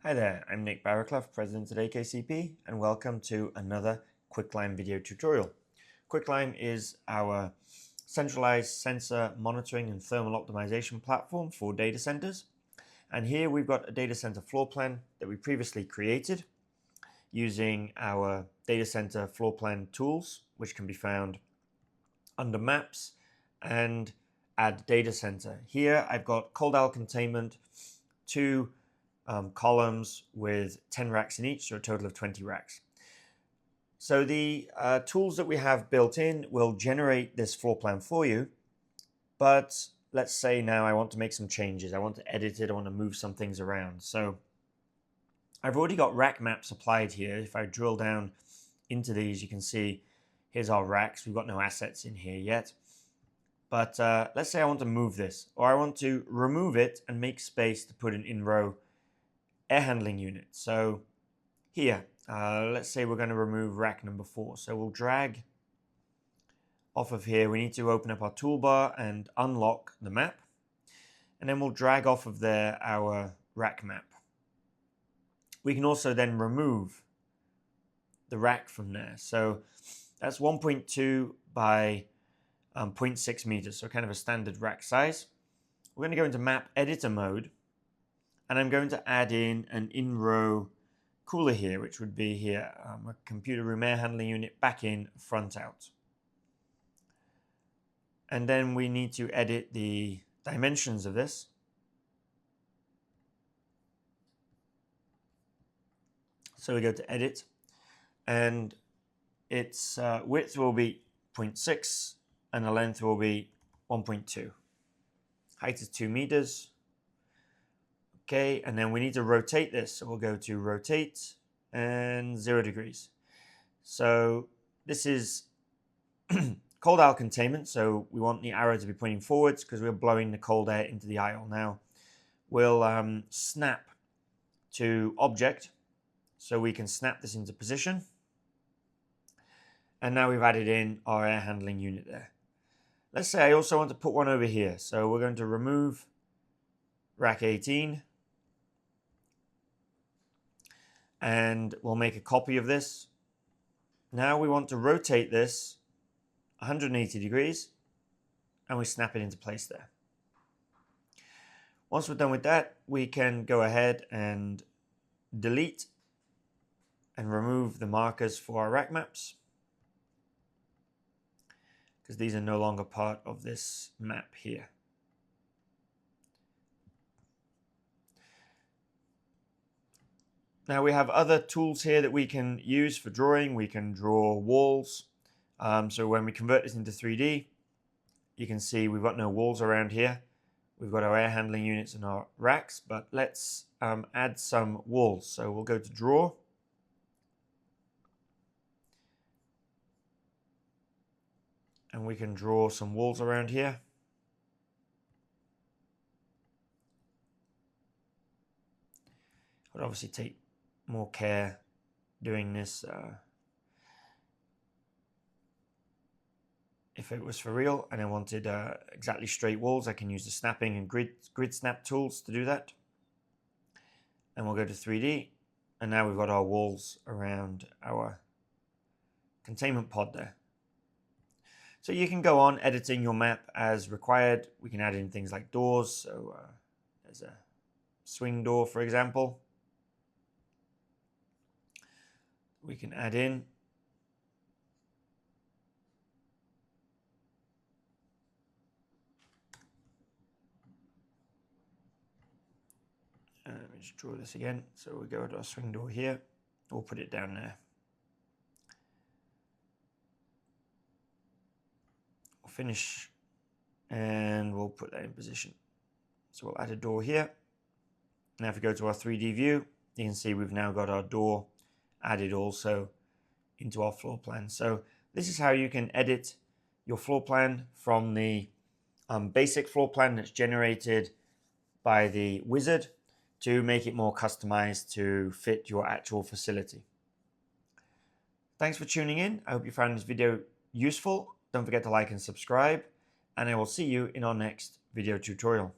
Hi there, I'm Nick Barraclough, President at AKCP, and welcome to another Quicklime video tutorial. Quicklime is our centralized sensor monitoring and thermal optimization platform for data centers. And here we've got a data center floor plan that we previously created using our data center floor plan tools, which can be found under Maps and Add Data Center. Here I've got cold aisle containment, two columns with 10 racks in each, so a total of 20 racks. So the tools that we have built in will generate this floor plan for you, but let's say now I want to make some changes. I want to edit it, I want to move some things around. So I've already got rack maps applied here. If I drill down into these, you can see here's our racks. We've got no assets in here yet. But let's say I want to move this, or I want to remove it and make space to put an in-row air handling unit. So here, let's say we're going to remove rack number 4. So we'll drag off of here. We need to open up our toolbar and unlock the map. And then we'll drag off of there our rack map. We can also then remove the rack from there. So that's 1.2 by 0.6 meters, so kind of a standard rack size. We're going to go into map editor mode, and I'm going to add in an in-row cooler here, which would be here, a computer room air handling unit, back in, front out. And then we need to edit the dimensions of this. So we go to edit, and its width will be 0.6 and the length will be 1.2. Height is 2 meters. Okay, and then we need to rotate this. So we'll go to rotate and 0 degrees. So this is cold aisle containment. So we want the arrow to be pointing forwards because we're blowing the cold air into the aisle. Now we'll snap to object. So we can snap this into position. And now we've added in our air handling unit there. Let's say I also want to put one over here. So we're going to remove rack 18. And we'll make a copy of this. Now we want to rotate this 180 degrees. And we snap it into place there. Once we're done with that, we can go ahead and delete and remove the markers for our rack maps, because these are no longer part of this map here. Now we have other tools here that we can use for drawing. We can draw walls. So when we convert this into 3D, you can see we've got no walls around here. We've got our air handling units and our racks, but let's add some walls. So we'll go to draw. And we can draw some walls around here. I'd obviously take more care doing this if it was for real and I wanted exactly straight walls. I can use the snapping and grid snap tools to do that. And we'll go to 3D, and now we've got our walls around our containment pod there. So you can go on editing your map as required. We can add in things like doors. So there's a swing door, for example. We can add in. Let me just draw this again. So we go to our swing door here. We'll put it down there. We'll finish and we'll put that in position. So we'll add a door here. Now if we go to our 3D view, you can see we've now got our door added also into our floor plan. So this is how you can edit your floor plan from the basic floor plan that's generated by the wizard to make it more customized to fit your actual facility. Thanks for tuning in. I hope you found this video useful. Don't forget to like and subscribe, and I will see you in our next video tutorial.